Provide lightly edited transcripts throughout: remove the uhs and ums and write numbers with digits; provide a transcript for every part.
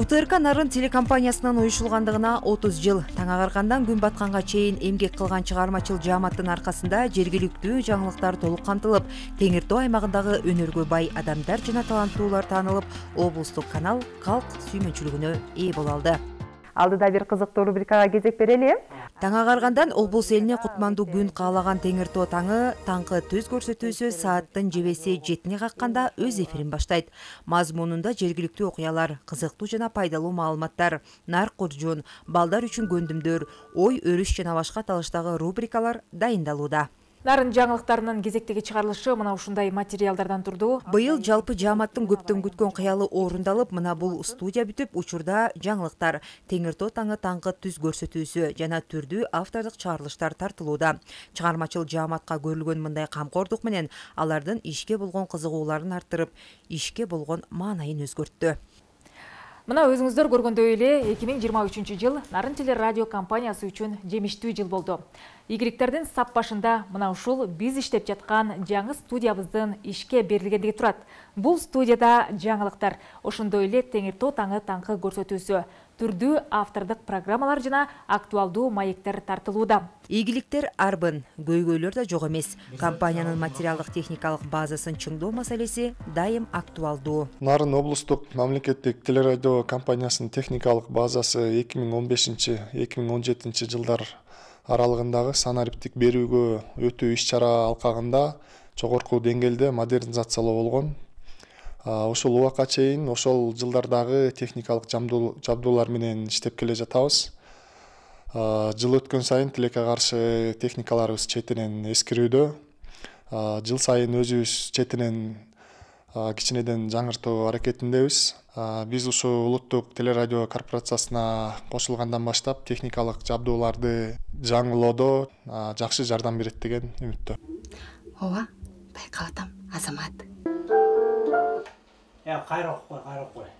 УТРК Нарын телекомпаниясынан уюшулгандыгына 30 жыл. Таң агаргандан күн батканга чейин эмгек кылган чыгармачыл жааматтын аркасында жергиликтүү жаңылыктар толук камтылып, Теңир Тоо аймагындагы өнөргө бай адамдар жана таланттуулар таанылып, облустук канал калк сүймөнчүлүгүнө ээ боло алды. Алдыда бир кызыктуу рубрикага кезек берели. Таң агаргандан облус элине кутмандуу күн каалаган Теңир Тоо таңы таңкы түз көрсөтүүсү сааттын жебеси 7-не какканда өз эфирин баштайт. Мазмунунда жергиликтүү окуялар, кызыктуу жана пайдалуу маалыматтар, нарк куржун, балдар үчүн көндүмдөр, ой өрүш жана башка талаштагы рубрикалар дайындалууда. Нарын жаңылыктарынын кезектеги чыгарылышы мына ушундай материалдардан турду. Быйыл жалпы жааматтын көптөн күткөн кыялы орундалып, мына бул студия бүтүп, учурда жаңылыктар, Теңир Тоо таңы таңкы түз көрсөтүүсү жана түрдүү автордук чыгарылыштар тартылууда. Чыгармачыл жааматка көрүлгөн мындай камкордук менен алардын ишке болгон кызыгууларын арттырып, ишке болгон маанайын өзгөрттү. Мына өзүңүздөр көргөндөй эле 2023 жыл Нарын телерадио компаниясы үчүн жемиштүү жыл болду. Игиликтердин сап башында мына ушул биз иштеп жаткан жаңы студиябыздын ишке берилгендиги турат. Бул студияда жаңылыктар, ошондой эле Теңир Тоо таңы таңкы көрсөтүүсү, түрдүү автордук программалар жана актуалдуу маектер тартылууда. Ийгиликтер арбын, көйгөйлөр да жок эмес. Компаниянын материалдык техникалык базасын чыңдоо маселеси дайым актуалдуу. Нарын облустук мамлекеттик телерадио компаниясынын техникалык базасы 2015-2017 жылдар аралыгындагы санариптик берүүгө өтүү иш-чара алкагында жогорку деңгээлде модернизациялоо болгон. Ошол убакка чейин ошол жылдардагы техникалык жабдуулар менен иштеп келе жатабыз. Жыл өткөн сайын тилекке каршы техникаларыбыз четинен эскирүүдө. Жыл сайын өзүбүз четинен кичинеден жаңыртуу аракетиндебиз. Биз ушу улуттук телерадио корпорациясына кошулгандан баштап техникалык жабдууларды жаңылоодо жакшы жардам берет деген үмүттө. Ооба, байкап атам, Азамат.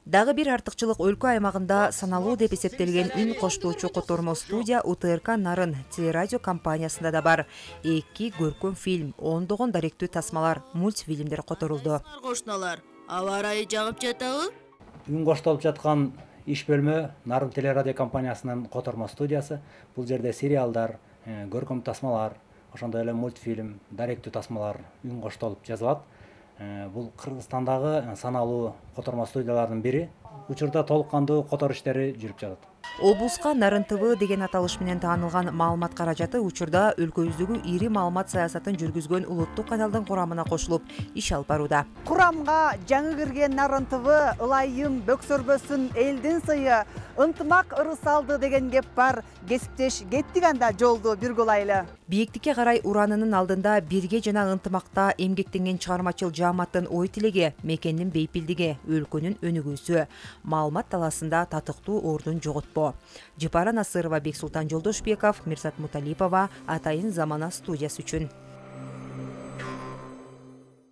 Дагы бир артыкчылык өлкө аймагында саналуу деп эсептелген үн коштоочу котормо студия УТРК Нарын телерадио компаниясында да бар. 2 көркөм фильм, ондогон даректүү тасмалар, мультфильмдер которулду. Кошуналар, аба ырайы жагып жатабы? Үн коштолуп жаткан иш бөлмө Нарын телерадио компаниясынын котормо студиясы. Бул жерде сериалдар, көркөм тасмалар, ошондой эле мультфильм, даректүү тасмалар үн коштолуп жазылат. Бул Кыргызстандагы саналуу котормо студиялардын бири. Учурда толук кандуу котор иштери жүрүп жатат. Облуска Нарын ТВ деген аталыш менен таанылган маалымат каражаты учурда өлкөбүздөгү ири маалымат саясатын жүргүзгөн улуттук каналдын курамына кошулуп иш алып барууда. Курамга жаңы кирген Нарын ТВ ылайым бөксөрбөсүн элдин сыйы, ынтымак ырыс алды деген кеп бар. Кесиптеш кеттик анда жолду бир колайлы. Бийиктикке карай уранынын алдында бирге жана ынтымакта эмгектенген чыгармачыл жааматтын ой тилеги, мекендин бейпилдиги, өлкөнүн өнүгүүсү, маалымат таласында татыктуу ордун жоготпо. Жыпара Насырова, Бексултан Жолдошбеков, Мирсат Муталипова, Атайын замана студиясы үчүн.